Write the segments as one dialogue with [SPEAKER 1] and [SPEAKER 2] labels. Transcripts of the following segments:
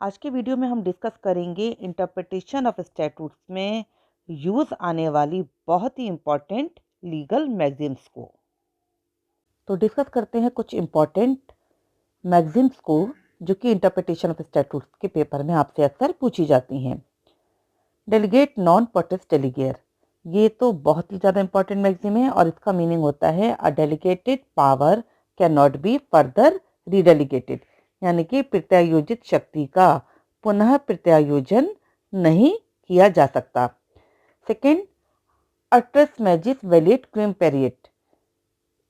[SPEAKER 1] आज के वीडियो में हम डिस्कस करेंगे इंटरप्रिटेशन ऑफ स्टैट्यूट्स में यूज़ आने वाली बहुत ही इम्पॉर्टेंट लीगल मैगजीम्स को। तो डिस्कस करते हैं कुछ इम्पॉर्टेंट मैगजीम्स को जो कि इंटरप्रिटेशन ऑफ स्टैट्यूट्स के पेपर में आपसे अक्सर पूछी जाती हैं। डेलीगेट नॉन पोटेस डेलीगेयर, ये तो बहुत ही ज़्यादा इम्पॉर्टेंट मैगजीम है और इसका मीनिंग होता है a delegated power can not be further redelegated, यानी कि प्रत्यायोजित शक्ति का पुनः प्रत्यायोजन नहीं किया जा सकता। सेकेंड, अट्रस मैजिस वेलिट क्विम पेरिएट,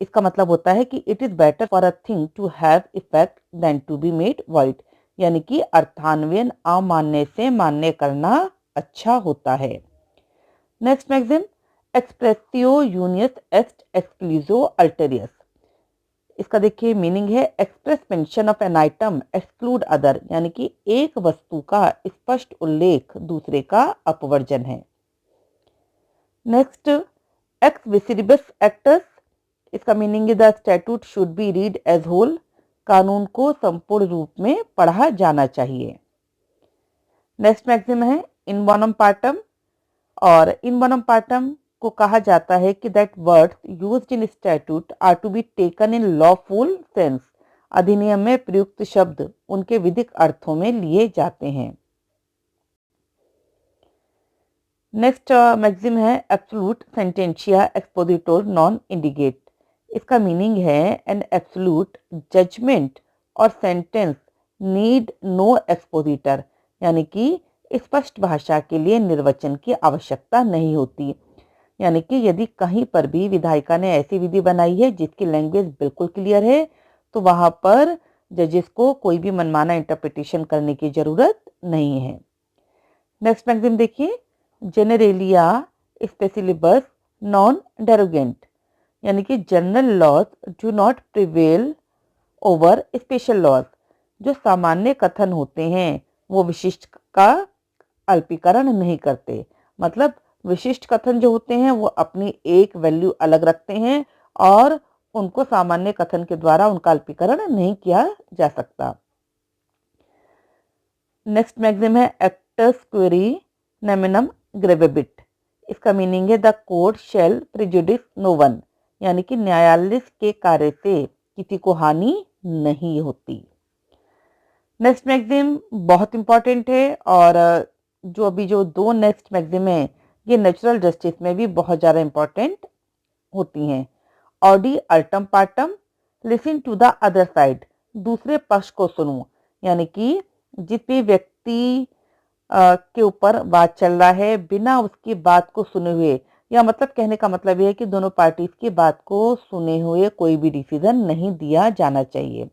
[SPEAKER 1] इसका मतलब होता है कि it is better for a thing to have effect than to be made void, यानी कि अर्थान्वयन अमान्य से मान्य करना अच्छा होता है। नेक्स्ट मैगजीम, एक्सप्रेसियो यूनियस एस्ट एक्सक्लूसिव अल्टेरियस, इसका देखिए मीनिंग है express mention of an item exclude other, यानी कि एक वस्तु का स्पष्ट उल्लेख दूसरे का अपवर्जन है। नेक्स्ट, एक्स विसिरिबस एक्टस, इसका मीनिंग है the statute should be read as whole, कानून को संपूर्ण रूप में पढ़ा जाना चाहिए। नेक्स्ट मैगजीम है इन बोनम पार्टम, और इन बोनम पार्टम को कहा जाता है कि that words used in statute are to be taken in lawful sense, अधिनियम में प्रयुक्त शब्द उनके विधिक अर्थों में लिए जाते हैं। नेक्स्ट मैगजीम है एब्सोल्यूट सेंटेंशिया एक्सपोजिटोर नॉन इंडिकेट, इसका मीनिंग है एन एब्सोल्यूट जजमेंट और सेंटेंस नीड नो एक्सपोजिटर, यानी कि स्पष्ट भाषा के लिए निर्वचन की आवश्यकता नहीं होती, यानी कि यदि कहीं पर भी विधायिका ने ऐसी विधि बनाई है जिसकी लैंग्वेज बिल्कुल क्लियर है तो वहां पर जजेस को कोई भी मनमाना इंटरप्रिटेशन करने की जरूरत नहीं है। नेक्स्ट मैगजीम देखिए, जेनेरेलिया स्पेसिलिबस नॉन डेरोगेंट, यानी कि general laws do not prevail over special laws, जो सामान्य कथन होते हैं वो विशिष्ट का अल्पीकरण नहीं करते, मतलब विशिष्ट कथन जो होते हैं वो अपनी एक वैल्यू अलग रखते हैं और उनको सामान्य कथन के द्वारा उनका अल्पीकरण नहीं किया जा सकता। नेक्स्ट मैगजीम है एक्टस क्वेरी नेमिनम ग्रेवेबिट, इसका मीनिंग है the court shall prejudice no one, यानी कि न्यायालय के कार्य से किसी को हानि नहीं होती। नेक्स्ट मैगजीम बहुत इंपॉर्टेंट है और जो दो नेक्स्ट मैगजीम है ये नेचुरल जस्टिस में भी बहुत ज़्यादा इंपॉर्टेंट होती हैं। Audi alteram partem, listen to the other side, दूसरे पक्ष को सुनो, यानी कि जिस भी व्यक्ति के ऊपर बात चल रहा है बिना उसकी बात को सुने हुए, या मतलब कहने का मतलब यह है कि दोनों पार्टीज की बात को सुने हुए कोई भी डिसीजन नहीं दिया जाना चाहिए।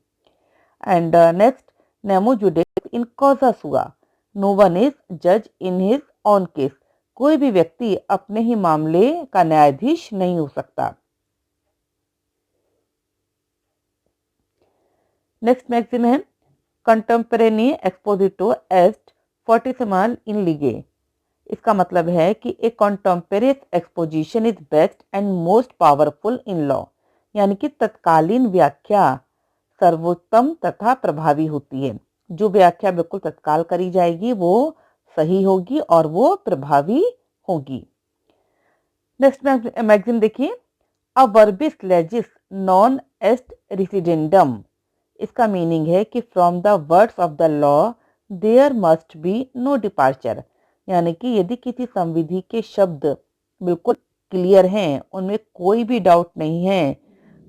[SPEAKER 1] एंड नेक्स्ट, नेमो जुडिस इन कॉजा सुआ, नो वन इज जज इन हिज ऑन केस, कोई भी व्यक्ति अपने ही मामले का न्यायाधीश नहीं हो सकता। नेक्स्ट मैगजीम है कंटेम्परेरी एक्सपोजिटो एस्ट फोर्टिसिमल इन लीगे, इसका मतलब है कि एक contemporary exposition is best and most powerful in law, यानी कि तत्कालीन व्याख्या सर्वोत्तम तथा प्रभावी होती है। जो व्याख्या बिल्कुल तत्काल करी जाएगी वो सही होगी और वो प्रभावी होगी। नेक्स्ट मैगजीम देखिए, अ वर्बिस लेजिस नॉन एस्ट रिसिडेंडम, इसका मीनिंग है कि from the words of the law there must be no departure, यानी कि यदि किसी संविधि के शब्द बिल्कुल क्लियर हैं, उनमें कोई भी डाउट नहीं है,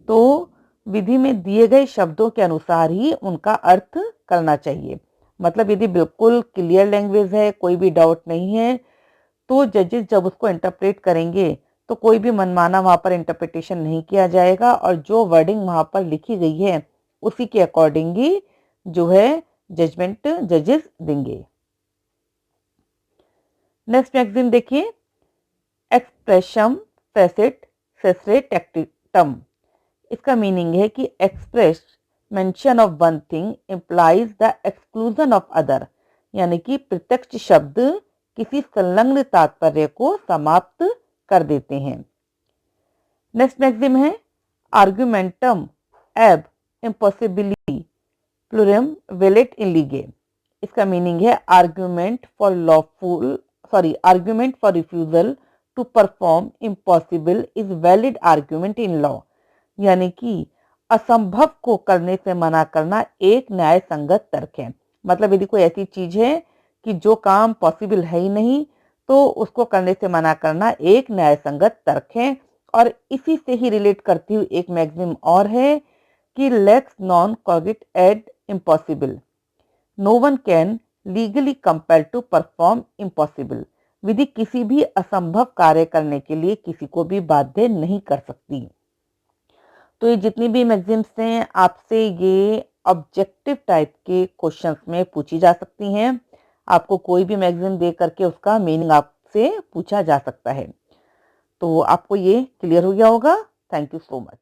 [SPEAKER 1] तो विधि में दिए गए शब्दों के अनुसार ही उनका अर्थ करना चाहिए। मतलब यदि बिल्कुल क्लियर लैंग्वेज है, कोई भी डाउट नहीं है, तो जजेस जब उसको इंटरप्रेट करेंगे तो कोई भी मनमाना वहां पर इंटरप्रिटेशन नहीं किया जाएगा और जो वर्डिंग वहां पर लिखी गई है उसी के अकॉर्डिंग ही जो है जजमेंट जजेस देंगे। नेक्स्ट मैगजीन देखिए, एक्सप्रेशम फेसेट सेसरे टेक्टिटम, इसका मीनिंग है कि express mention of one thing implies the exclusion of other, यानी कि प्रत्यक्ष शब्द किसी संलग्न तात्पर्य को समाप्त कर देते हैं। नेक्स्ट मैगजीम है आर्गुमेंटम एब इम्पॉसिबिलिटी प्लुरम वेलेट इन लीगे, इसका मीनिंग है argument for refusal to perform impossible is valid argument in law. यानी कि असंभव को करने से मना करना एक न्याय संगत तर्क है। मतलब यदि कोई ऐसी चीज है कि जो काम पॉसिबल है ही नहीं, तो उसको करने से मना करना एक न्याय संगत तर्क है। और इसी से ही रिलेट करती हुई एक मैक्सिम और है कि lex non cogit ad impossibilia, no one can legally compel to perform impossible. विधि किसी भी असंभव कार्य करने के लिए किसी को भी बाध्य नहीं कर सकती। तो ये जितनी भी मैगजीम्स हैं आपसे ये ऑब्जेक्टिव टाइप के क्वेश्चंस में पूछी जा सकती हैं। आपको कोई भी मैगजीन दे करके उसका मीनिंग आपसे पूछा जा सकता है। तो आपको ये क्लियर हो गया होगा। Thank you so much.